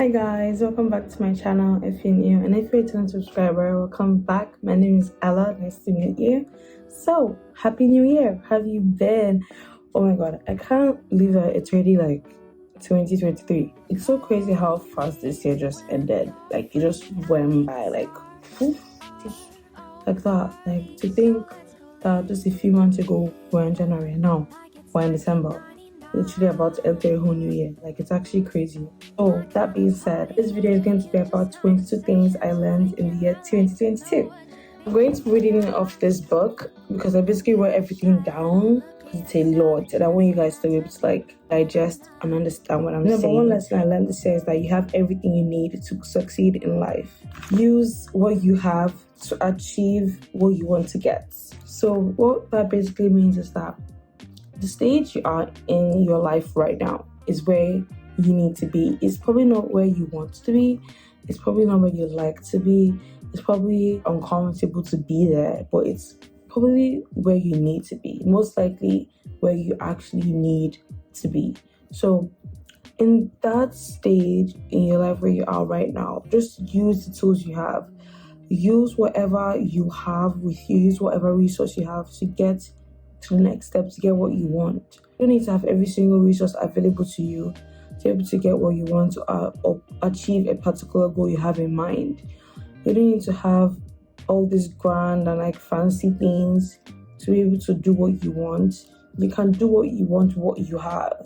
Hi guys, welcome back to my channel if you're new, and if you're a returning subscriber, welcome back. My name is Ella, nice to meet you. So, happy new year. How have you been? Oh my god, I can't believe that it's already like 2023. It's so crazy how fast this year just ended. Like it just went by like poof, just like that. Like to think that just a few months ago we're in January, now we're in December, literally about to enter a whole new year. Like it's actually crazy. So that being said, this video is going to be about 22 things I learned in the year 2022. I'm going to be reading off this book because I basically wrote everything down because it's a lot and I want you guys to be able to like digest and understand what I'm saying. Number one lesson I learned this year is that you have everything you need to succeed in life. Use what you have to achieve what you want to get. So what that basically means is that the stage you are in your life right now is where you need to be. It's probably not where you want to be. It's probably not where you like to be. It's probably uncomfortable to be there, but it's probably where you need to be. Most likely where you actually need to be. So in that stage in your life where you are right now, just use the tools you have. Use whatever you have with you. Use whatever resource you have to get to the next step, to get what you want. You don't need to have every single resource available to you to be able to get what you want or achieve a particular goal you have in mind. You don't need to have all these grand and like fancy things to be able to do what you want. You can do what you want with what you have.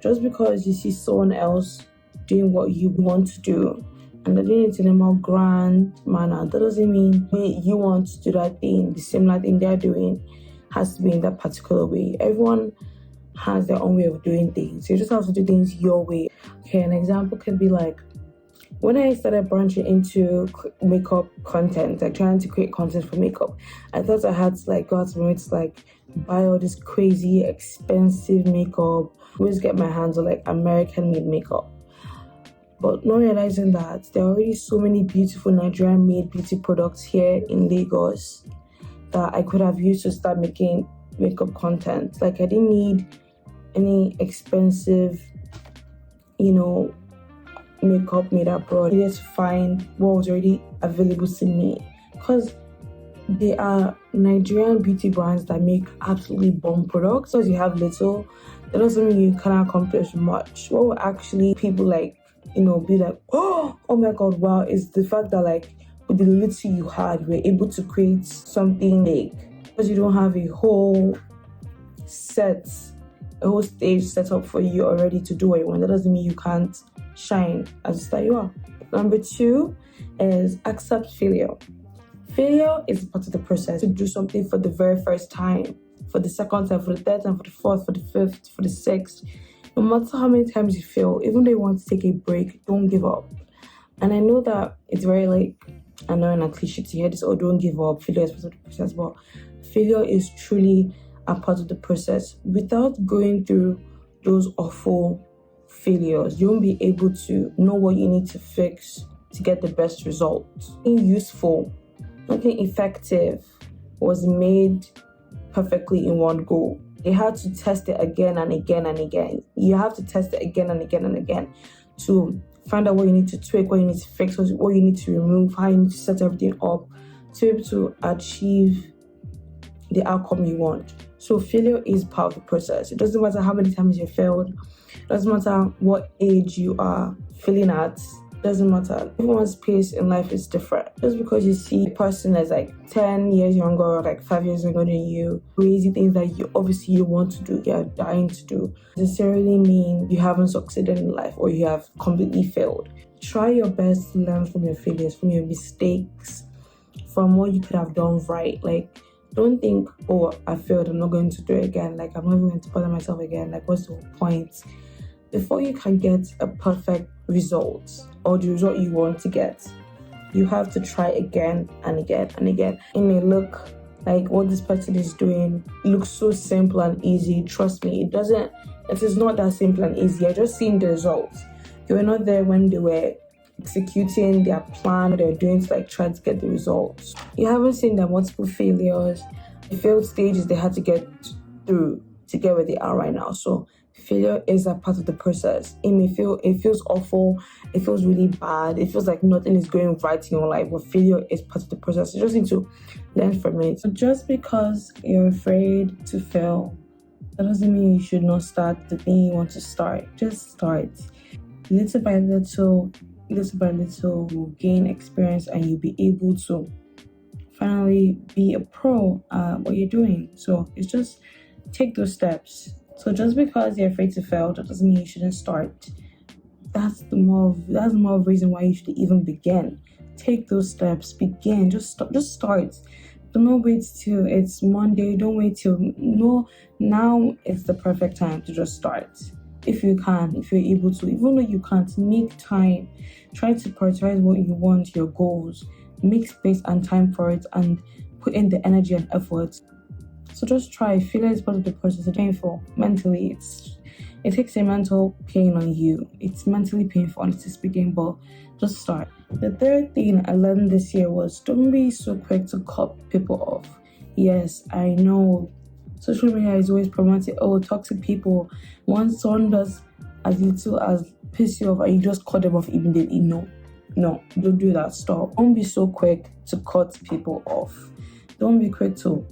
Just because you see someone else doing what you want to do and they're doing it in a more grand manner, that doesn't mean you want to do that thing, the similar thing they're doing has to be in that particular way. Everyone has their own way of doing things. You just have to do things your way. Okay, an example could be like when I started branching into makeup content, like trying to create content for makeup, I thought I had to like go out to like buy all this crazy expensive makeup, always get my hands on like American made makeup. But not realizing that there are already so many beautiful Nigerian made beauty products here in Lagos that I could have used to start making makeup content. Like I didn't need any expensive, makeup made abroad. I needed to find what was already available to me because there are Nigerian beauty brands that make absolutely bomb products. So as you have little, that doesn't mean you cannot accomplish much. What will actually people like, be like, oh my god, wow, is the fact that like with the little you had, you were able to create something big. Because you don't have a whole stage set up for you already to do what you want. That doesn't mean you can't shine as a star you are. Number 2 is accept failure. Failure is part of the process. To do something for the very first time, for the second time, for the third time, for the fourth, for the fifth, for the sixth. No matter how many times you fail, even though you want to take a break, don't give up. And I know that it's very like annoying and cliche to hear this, oh, don't give up, failure is part of the process, but failure is truly a part of the process. Without going through those awful failures, you won't be able to know what you need to fix to get the best results. Being useful, nothing effective was made perfectly in one go. They had to test it again and again and again. You have to test it again and again and again to find out what you need to tweak, what you need to fix, what you need to remove, how you need to set everything up to be able to achieve the outcome you want. So failure is part of the process. It doesn't matter how many times you failed. It doesn't matter what age you are failing at. It doesn't matter. Everyone's pace in life is different. Just because you see a person that's like 10 years younger or like 5 years younger than you, crazy things that you want to do, you're dying to do, doesn't necessarily mean you haven't succeeded in life or you have completely failed. Try your best to learn from your failures, from your mistakes, from what you could have done right. Like, don't think, oh, I failed, I'm not going to do it again. Like, I'm not even going to bother myself again. Like, what's the point? Before you can get a perfect result or the result you want to get, you have to try again and again and again. It may look like what this person is doing looks so simple and easy. Trust me, it is not that simple and easy. You're just seeing the results. You were not there when they were executing their plan, what they're doing to like try to get the results. You haven't seen their multiple failures, the failed stages they had to get through to get where they are right now. So failure is a part of the process. It feels awful, it feels really bad, it feels like nothing is going right in your life, but failure is part of the process. You just need to learn from it. So just because you're afraid to fail, that doesn't mean you should not start the thing you want to start. Just start. Little by little, you'll gain experience and you'll be able to finally be a pro at what you're doing. So it's just take those steps. So just because you're afraid to fail, that doesn't mean you shouldn't start. That's more reason why you should even begin. Take those steps, begin, just start. Do not wait till it's Monday. Don't wait till now is the perfect time to just start. If you can, if you're able to, even though you can't, make time. Try to prioritize what you want, your goals. Make space and time for it and put in the energy and effort. So just try. Failure is part of the process. It's painful. Mentally, it takes a mental pain on you. It's mentally painful, honestly speaking, but just start. The third thing I learned this year was don't be so quick to cut people off. Yes, I know social media is always promoting, toxic people. Once someone does as little as piss you off and you just cut them off immediately. No, don't do that. Stop. Don't be so quick to cut people off. Don't be quick to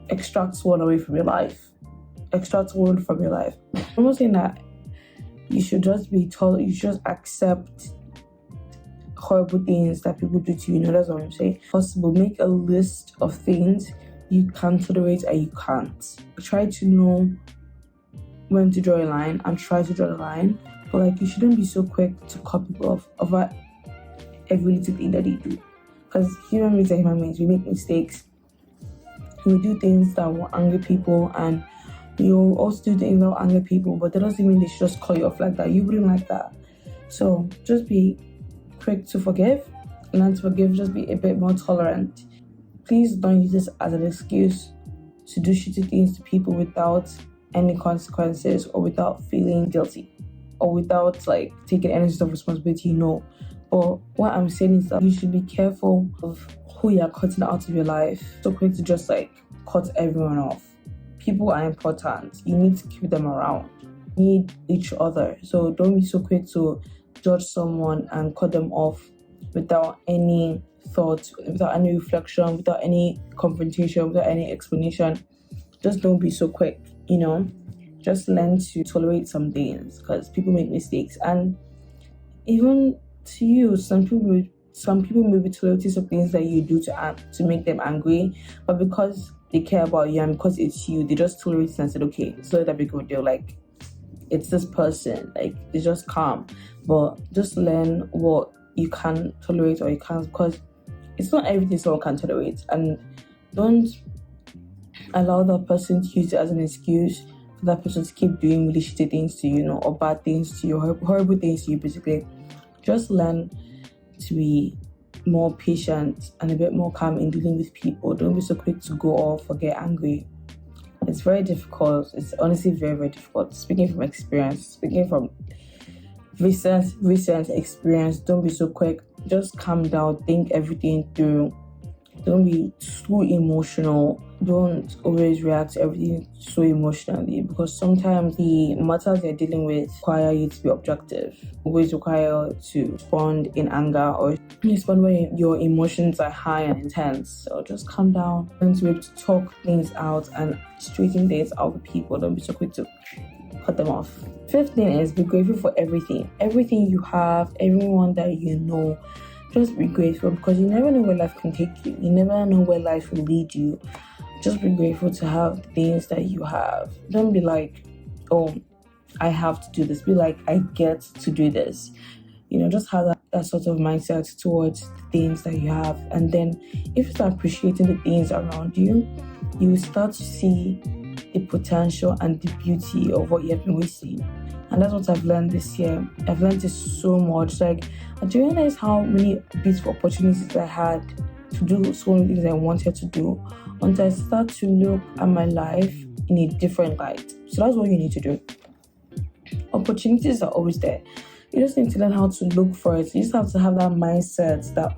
extract someone away from your life. Extract someone from your life. I'm not saying that you should just be told, you should just accept horrible things that people do to you. That's what I'm saying. Possible, make a list of things you can tolerate and you can't. Try to know when to draw a line and try to draw the line. But you shouldn't be so quick to cut people off over every little thing that they do. Because human beings are human beings. We make mistakes. We do things that will anger people, and you also do things that will anger people, but that doesn't mean they should just cut you off like that. You wouldn't like that. So just be quick to forgive, learn to forgive, just be a bit more tolerant. Please don't use this as an excuse to do shitty things to people without any consequences or without feeling guilty or without taking any sort of responsibility. No. But what I'm saying is that you should be careful of who you're cutting out of your life. So quick to just cut everyone off. People are important. You need to keep them around. You need each other. So don't be so quick to judge someone and cut them off without any thought, without any reflection, without any confrontation, without any explanation. Just don't be so quick, Just learn to tolerate some things because people make mistakes. And even to you, some people may be tolerating some things that you do to make them angry, but because they care about you and because it's you, they just tolerate it and said, okay, so that big of a deal. It's this person. It's just calm. But just learn what you can tolerate or you can't, because it's not everything someone can tolerate. And don't allow that person to use it as an excuse for that person to keep doing really shitty things to you, or bad things to you, horrible things to you, basically. Just learn to be more patient and a bit more calm in dealing with people. Don't be so quick to go off or get angry. It's very difficult. It's honestly very, very difficult. Speaking from experience, speaking from recent experience, don't be so quick. Just calm down, think everything through. Don't be too emotional. Don't always react to everything so emotionally, because sometimes the matters you're dealing with require you to be objective. Always require to respond in anger or respond when your emotions are high and intense. So just calm down and to be able to talk things out and straighten things out with people. Don't be so quick to cut them off. Fifth thing is be grateful for everything. Everything you have, everyone that you know. Just be grateful, because you never know where life can take you. You never know where life will lead you. Just be grateful to have the things that you have. Don't be like, oh, I have to do this. Be like, I get to do this. Just have that sort of mindset towards the things that you have. And then if you start appreciating the things around you, you will start to see the potential and the beauty of what you have been wasting. And that's what I've learned this year. I've learned it so much. I do realize how many beautiful opportunities I had to do so many things I wanted to do, until I start to look at my life in a different light. So that's what you need to do. Opportunities are always there. You just need to learn how to look for it. You just have to have that mindset that,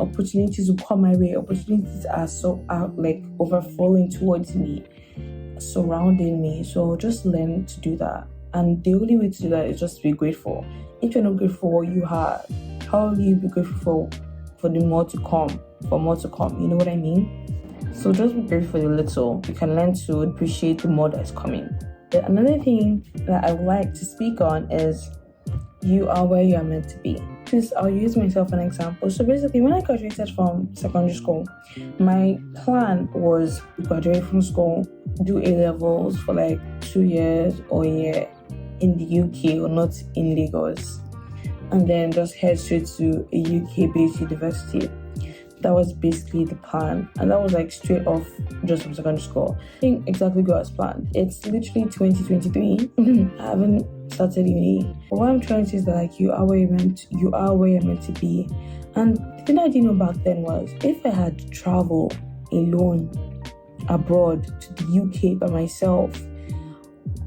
opportunities will come my way. Opportunities are overflowing towards me. surrounding me. So just learn to do that. And the only way to do that is just to be grateful. If you're not grateful for what you have, how will you be grateful for the more to come? For more to come, you know what I mean? So just be grateful for the little. You can learn to appreciate the more that's coming. Another thing that I would like to speak on is you are where you are meant to be. This, I'll use myself an example. So basically, when I graduated from secondary school, my plan was to graduate from school, do A-levels for like 2 years or a year in the UK or not in Lagos, and then just head straight to a UK-based university. That was basically the plan, and that was like straight off just from secondary school. I think exactly go as planned. It's literally 2023. I haven't started uni. But what I'm trying to say is that like you are where you're meant to be. And the thing I didn't know back then was if I had to travel alone abroad to the UK by myself,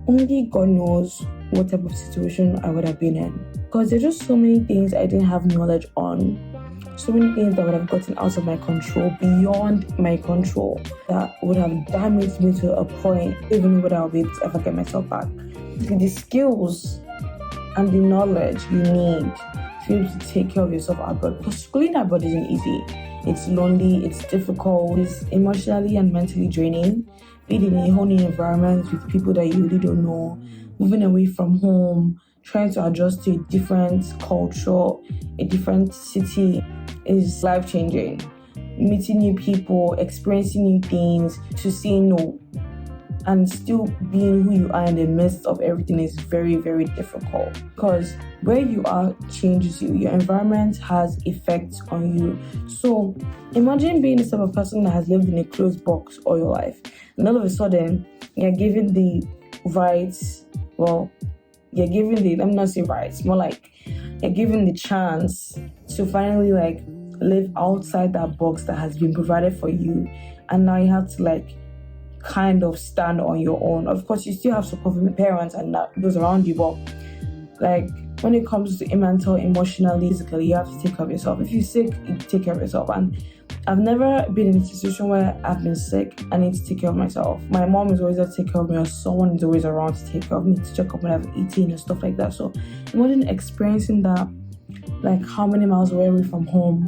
only God knows what type of situation I would have been in. Because there's just so many things I didn't have knowledge on. So many things that would have gotten out of my control, beyond my control, that would have damaged me to a point, even whether I'll be able to ever get myself back. The skills and the knowledge you need to be able to take care of yourself abroad. Because schooling abroad isn't easy. It's lonely, it's difficult, it's emotionally and mentally draining. Being in a whole new environment with people that you really don't know, moving away from home, trying to adjust to a different culture, a different city is life-changing. Meeting new people, experiencing new things, to say no, and still being who you are in the midst of everything is very, very difficult. Because where you are changes you. Your environment has effects on you. So imagine being the type of person that has lived in a closed box all your life, and all of a sudden you're given the rights, you're given the, let me not say rights, more like you're given the chance to finally like live outside that box that has been provided for you, and now you have to like kind of stand on your own. Of course, you still have support from your parents and those around you, but like when it comes to mental, emotionally, physically, you have to take care of yourself. If you're sick, you take care of yourself. And I've never been in a situation where I've been sick. I need to take care of myself. My mom is always there to take care of me, or someone is always around to take care of me, to check up when I've eaten and stuff like that. So imagine experiencing that, like how many miles away from home,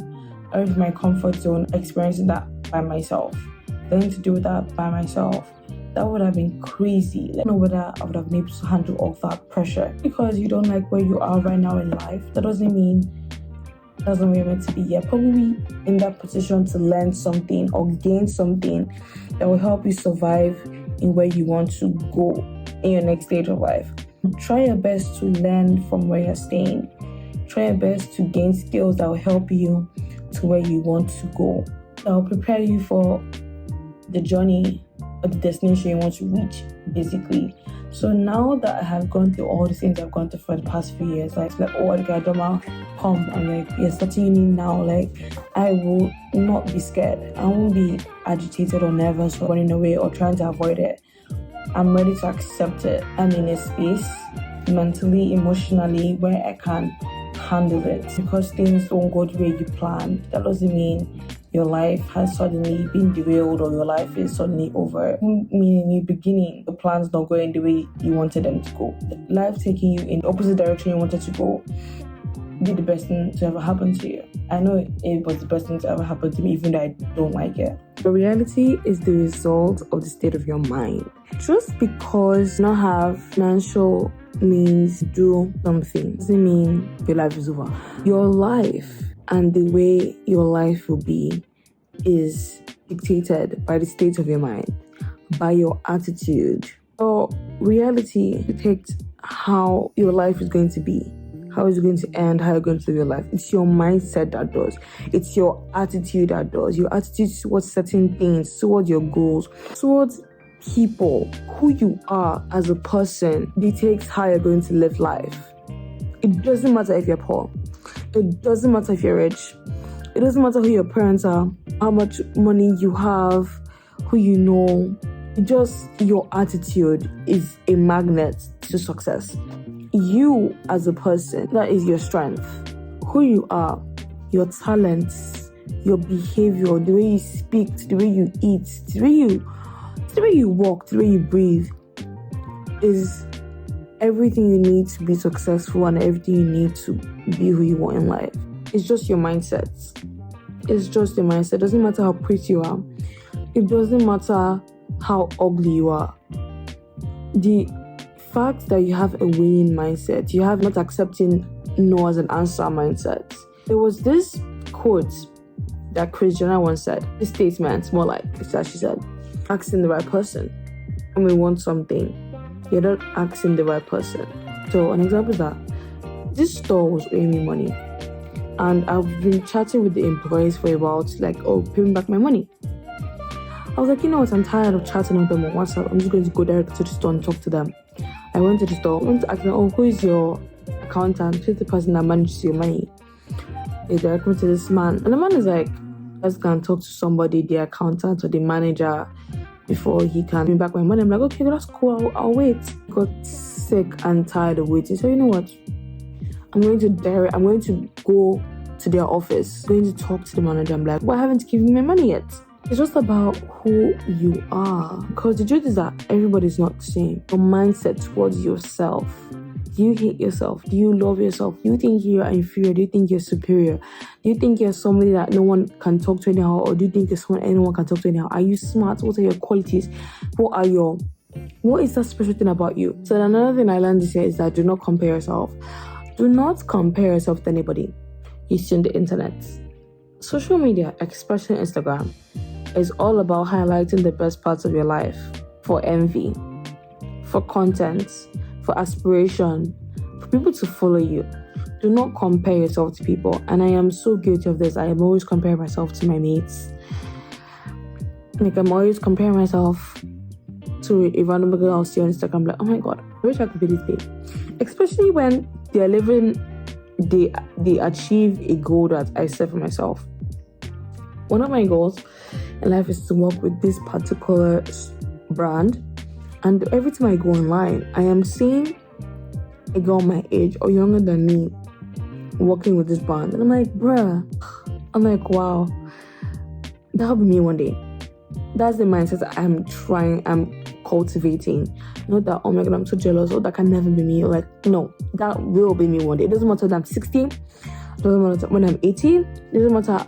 away from my comfort zone, experiencing that by myself, learning to do that by myself. That would have been crazy. I don't know whether I would have been able to handle all that pressure. Because you don't like where you are right now in life, that doesn't mean that's not where you're meant to be. You're probably in that position to learn something or gain something that will help you survive in where you want to go in your next stage of life. Try your best to learn from where you're staying. Try your best to gain skills that will help you to where you want to go. That will prepare you for the journey or the destination you want to reach, basically. So now that I have gone through all the things I've gone through for the past few years, like oh, okay, Adoma, come, and like you're starting uni now, like I will not be scared. I won't be agitated or nervous or running away or trying to avoid it. I'm ready to accept it. I'm in a space mentally, emotionally, where I can handle it. Because things don't go the way you planned, that doesn't mean your life has suddenly been derailed or your life is suddenly over. Meaning in the beginning, the plan's not going the way you wanted them to go. Life taking you in the opposite direction you wanted to go be the best thing to ever happen to you. I know it was the best thing to ever happen to me, even though I don't like it. The reality is the result of the state of your mind. Just because you not have financial means to do something doesn't mean your life is over. Your life and the way your life will be is dictated by the state of your mind, by your attitude. Your reality dictates how your life is going to be, how it's going to end, how you're going to live your life. It's your mindset that does. It's your attitude that does. Your attitude towards certain things, towards your goals, towards people, who you are as a person dictates how you're going to live life. It doesn't matter if you're poor. It doesn't matter if you're rich. It doesn't matter who your parents are, how much money you have, who you know. Just your attitude is a magnet to success. You as a person, that is your strength. Who you are, your talents, your behavior, the way you speak, the way you eat, the way you The way you walk, the way you breathe is everything you need to be successful and everything you need to be who you want in life. It's just your mindset. It's just your mindset. It doesn't matter how pretty you are. It doesn't matter how ugly you are. The fact that you have a winning mindset, you have not accepting no as an answer mindset. There was this quote that Kris Jenner once said. This statement, more like it's that she said, asking the right person. When we want something, you're not asking the right person. So an example is that this store was owing me money, and I've been chatting with the employees for a while to like, oh, pay me back my money. I was like, you know what, I'm tired of chatting with them on WhatsApp. I'm just going to go direct to the store and talk to them. I went to the store, went to ask them, oh, who is your accountant? Who's the person that manages your money? They direct me to this man. And the man is like, let's go and talk to somebody, the accountant or the manager, before he can bring back my money. I'm like, okay, that's cool, I'll wait. Got sick and tired of waiting. So you know what? I'm going to go to their office. I'm going to talk to the manager. I'm like, why haven't you given me my money yet? It's just about who you are. Because the truth is that everybody's not the same. Your mindset towards yourself. Do you hate yourself? Do you love yourself? Do you think you're inferior? Do you think you're superior? Do you think you're somebody that no one can talk to anyhow? Or do you think you're someone anyone can talk to anyhow? Are you smart? What are your qualities? What is that special thing about you? So another thing I learned this year is that do not compare yourself. Do not compare yourself to anybody you see on the internet. Social media, especially Instagram, is all about highlighting the best parts of your life for envy, for content, for aspiration, for people to follow you. Do not compare yourself to people. And I am so guilty of this. I am always comparing myself to my mates. Like, I'm always comparing myself to a random girl I'll see on Instagram. Like, oh my God, I wish I could be this big. Especially when they achieve a goal that I set for myself. One of my goals in life is to work with this particular brand. And every time I go online, I am seeing a girl my age or younger than me working with this brand. And I'm like, bruh. I'm like, wow. That'll be me one day. That's the mindset I'm cultivating. Not that, oh my God, I'm so jealous. Oh, that can never be me. Or like, no, that will be me one day. It doesn't matter that I'm 16. It doesn't matter when I'm 18. It doesn't matter.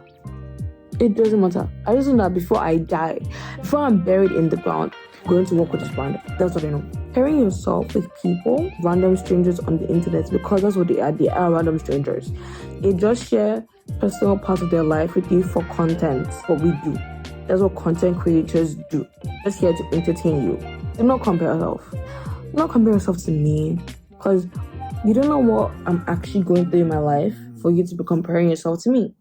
It doesn't matter. I just know that before I die, before I'm buried in the ground, going to work with this brand. That's what I know. Pairing yourself with people, random strangers on the internet, because that's what they are. They are random strangers. They just share personal parts of their life with you for content. What we do. That's what content creators do. Just here to entertain you. Do not compare yourself. Do not compare yourself to me, because you don't know what I'm actually going through in my life for you to be comparing yourself to me.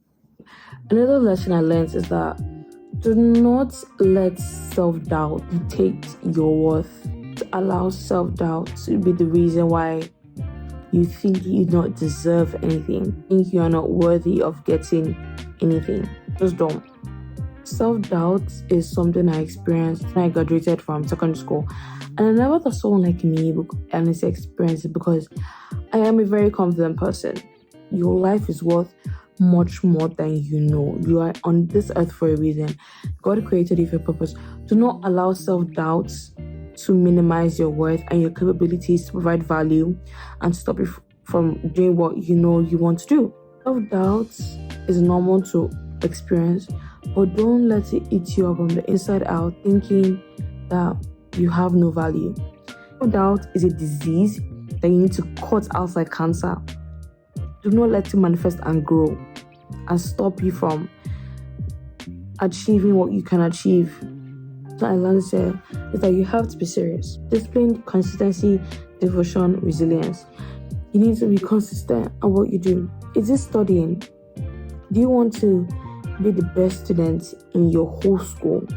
Another lesson I learned is that do not let self-doubt dictate your worth. To allow self-doubt to be the reason why you think you don't deserve anything, think you are not worthy of getting anything. Just don't. Self-doubt is something I experienced when I graduated from secondary school. And I never thought someone like me would honestly experience it, because I am a very confident person. Your life is worth much more than you know. You are on this earth for a reason. God created you for a purpose. Do not allow self-doubt to minimize your worth and your capabilities to provide value and stop you from doing what you know you want to do. Self-doubt is normal to experience, but don't let it eat you up from the inside out, thinking that you have no value. Self-doubt is a disease that you need to cut out like cancer. Do not let it manifest and grow and stop you from achieving what you can achieve. So I learned this year is that you have to be serious. Discipline, consistency, devotion, resilience. You need to be consistent at what you do. Is it studying? Do you want to be the best student in your whole school?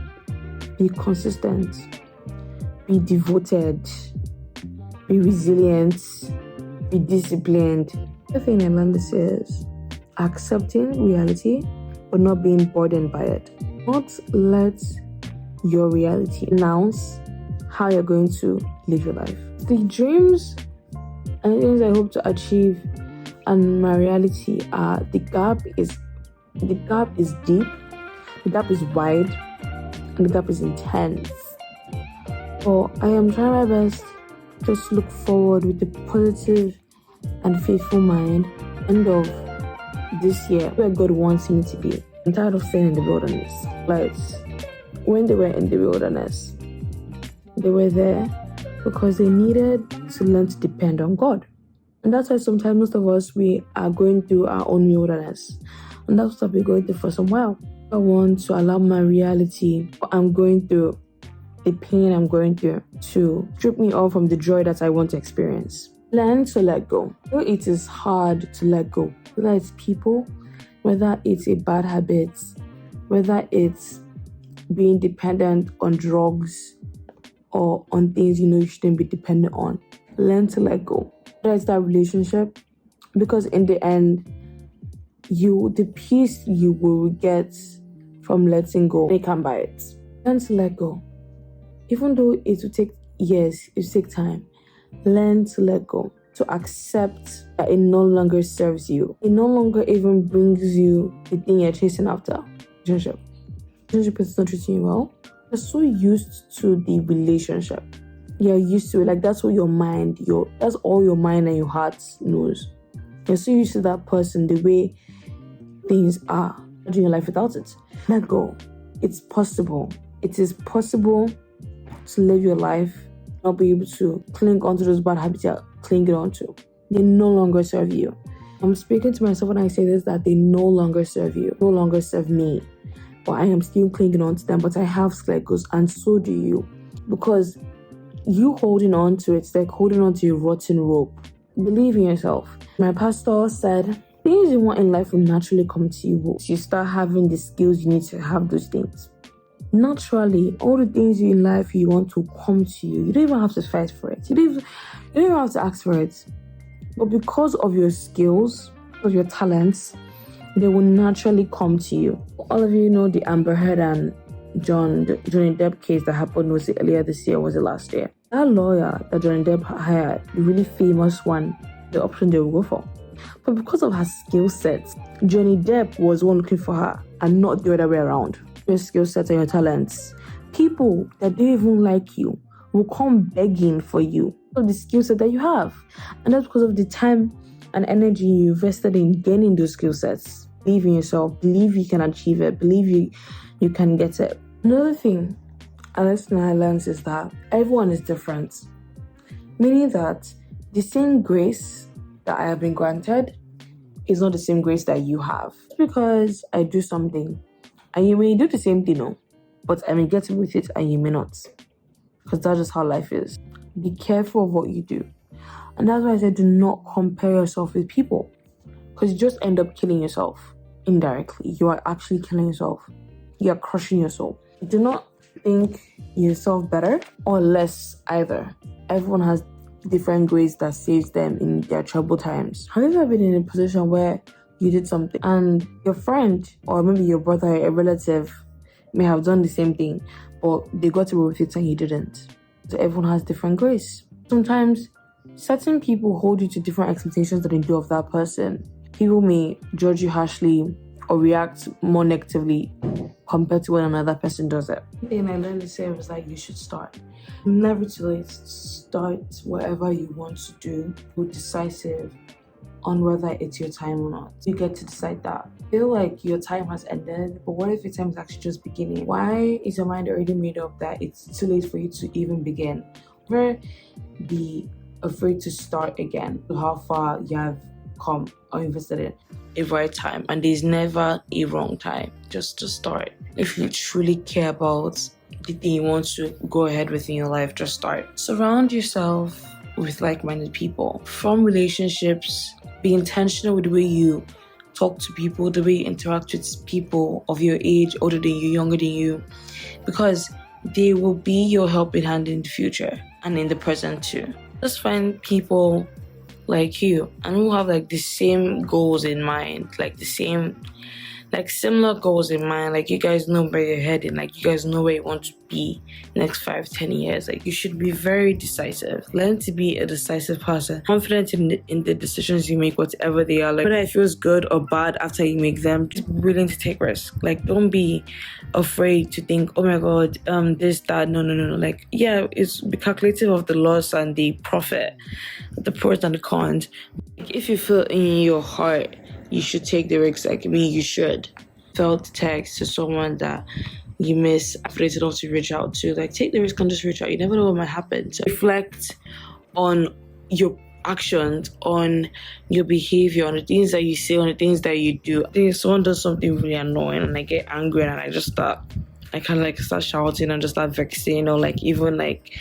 Be consistent. Be devoted. Be resilient. Be disciplined. The thing I learned this year is accepting reality, but not being burdened by it. Not let your reality announce how you're going to live your life. The dreams and things I hope to achieve and my reality are the gap is deep, the gap is wide, and the gap is intense. But I am trying my best just look forward with a positive and faithful mind. End of this year, where God wants me to be. I'm tired of staying in the wilderness. Like, when they were in the wilderness, they were there because they needed to learn to depend on God. And that's why sometimes most of us, we are going through our own wilderness. And that's what we're going through for some while. I want to allow my reality, what I'm going through, the pain I'm going through, to strip me off from the joy that I want to experience. Learn to let go. Though it is hard to let go, whether it's people, whether it's a bad habit, whether it's being dependent on drugs or on things you know you shouldn't be dependent on. Learn to let go. Whether it's that relationship, because in the end, the peace you will get from letting go, they can buy it. Learn to let go. Even though it will take years, it will take time. Learn to let go. To accept that it no longer serves you. It no longer even brings you the thing you're chasing after. Relationship is not treating you well. You're so used to the relationship. You're used to it. Like, that's what your mind, that's all your mind and your heart knows. You're so used to that person, the way things are. Doing your life without it. Let go. It's possible. It is possible to live your life, not be able to cling onto those bad habits you're clinging onto. They no longer serve you. I'm speaking to myself when I say this, that they no longer serve you, no longer serve me. But I am still clinging on to them, but I have slegos, and so do you. Because you holding on to it's like holding on to a rotten rope. Believe in yourself. My pastor said, things you want in life will naturally come to you. You start having the skills you need to have those things. Naturally, all the things in life you want to come to you. You don't even have to fight for it. You don't even have to ask for it. But because of your skills, of your talents, they will naturally come to you. All of you know the Amber Heard and Johnny Depp case that happened, was it earlier this year or was it last year? That lawyer that Johnny Depp hired, the really famous one, the option they will go for. But because of her skill set, Johnny Depp was one looking for her and not the other way around. Your skill set and your talents, people that don't even like you will come begging for you of the skill set that you have. And that's because of the time and energy you invested in gaining those skill sets. Believe in yourself, believe you can achieve it, believe you can get it. Another thing a lesson I learned is that everyone is different. Meaning that the same grace that I have been granted is not the same grace that you have. Just because I do something, and you may do the same thing, but I may get away with it and you may not. Because that's just how life is. Be careful of what you do. And that's why I said do not compare yourself with people. Because you just end up killing yourself indirectly. You are actually killing yourself. You are crushing your soul. Do not think yourself better or less either. Everyone has different grace that saves them in their troubled times. Have you ever been in a position where you did something and your friend or maybe your brother or a relative may have done the same thing, but they got away with it and you didn't? So everyone has different grace. Sometimes certain people hold you to different expectations than they do of that person. People may judge you harshly or react more negatively compared to when another person does it. The thing I learned this year was that you should start. Never too late to start whatever you want to do. Be decisive on whether it's your time or not. You get to decide that. Feel like your time has ended, but what if your time is actually just beginning? Why is your mind already made up that it's too late for you to even begin? Never be afraid to start again. How far you have come or invested in a right time, and there's never a wrong time. Just to start. If you truly care about the thing you want to go ahead with in your life, just start. Surround yourself with like-minded people. From relationships, be intentional with the way you talk to people, the way you interact with people of your age, older than you, younger than you, because they will be your helping hand in the future and in the present too. Just find people like you and who have like the same goals in mind, like the same like similar goals in mind. Like you guys know where you're heading, like you guys know where you want to be next 5-10 years. Like you should be very decisive. Learn to be a decisive person, confident in the decisions you make, whatever they are. Like whether it feels good or bad after you make them, just be willing to take risks. Like don't be afraid to think, oh my god, this, that. No. Like yeah, it's be calculative of the loss and the profit, the pros and the cons. Like, if you feel in your heart you should take the risks, like me, you should. Felt text to someone that you miss after they told to reach out to, like take the risk and just reach out. You never know what might happen. So reflect on your actions, on your behavior, on the things that you say, on the things that you do. I think if someone does something really annoying and I get angry and I kind of like start shouting and just start vexing, or like even like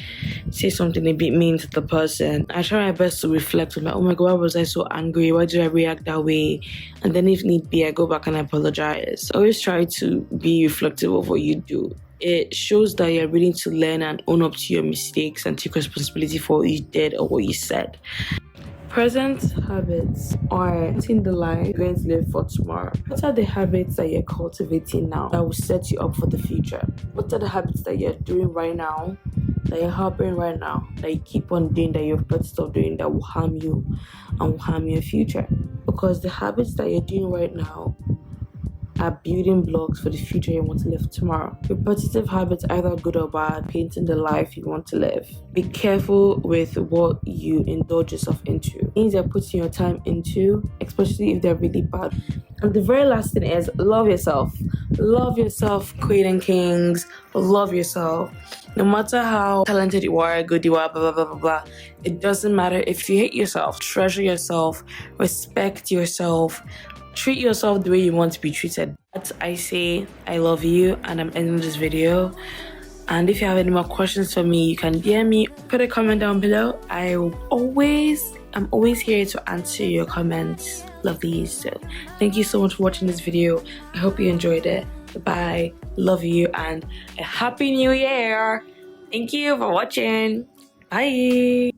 say something a bit mean to the person. I try my best to reflect on like, oh my god, why was I so angry? Why did I react that way? And then if need be, I go back and I apologize. Always try to be reflective of what you do. It shows that you're willing to learn and own up to your mistakes and take responsibility for what you did or what you said. Present habits are in the life you're going to live for tomorrow. What are the habits that you're cultivating now that will set you up for the future? What are the habits that you're doing right now, that you're harboring right now, that you keep on doing, that you're afraid to stop doing, that will harm you and will harm your future? Because the habits that you're doing right now are building blocks for the future you want to live tomorrow. Repetitive habits, either good or bad, painting the life you want to live. Be careful with what you indulge yourself into. Things you're putting your time into, especially if they're really bad. And the very last thing is love yourself. Love yourself, queen and kings. Love yourself. No matter how talented you are, good you are, blah, blah, blah, blah, blah. It doesn't matter if you hate yourself. Treasure yourself. Respect yourself. Treat yourself the way you want to be treated. But I say I love you, and I'm ending this video. And if you have any more questions for me, you can DM me, put a comment down below. I'm always here to answer your comments. Love these. So thank you so much for watching this video. I hope you enjoyed it. Bye. Love you and a happy new year. Thank you for watching. Bye.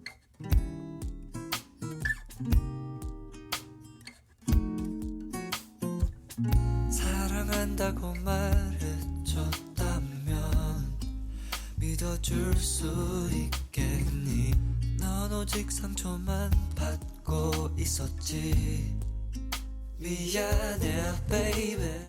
사랑한다고 말해줬다면 믿어줄 수 있겠니? 넌 오직 상처만 받고 있었지. 미안해 baby.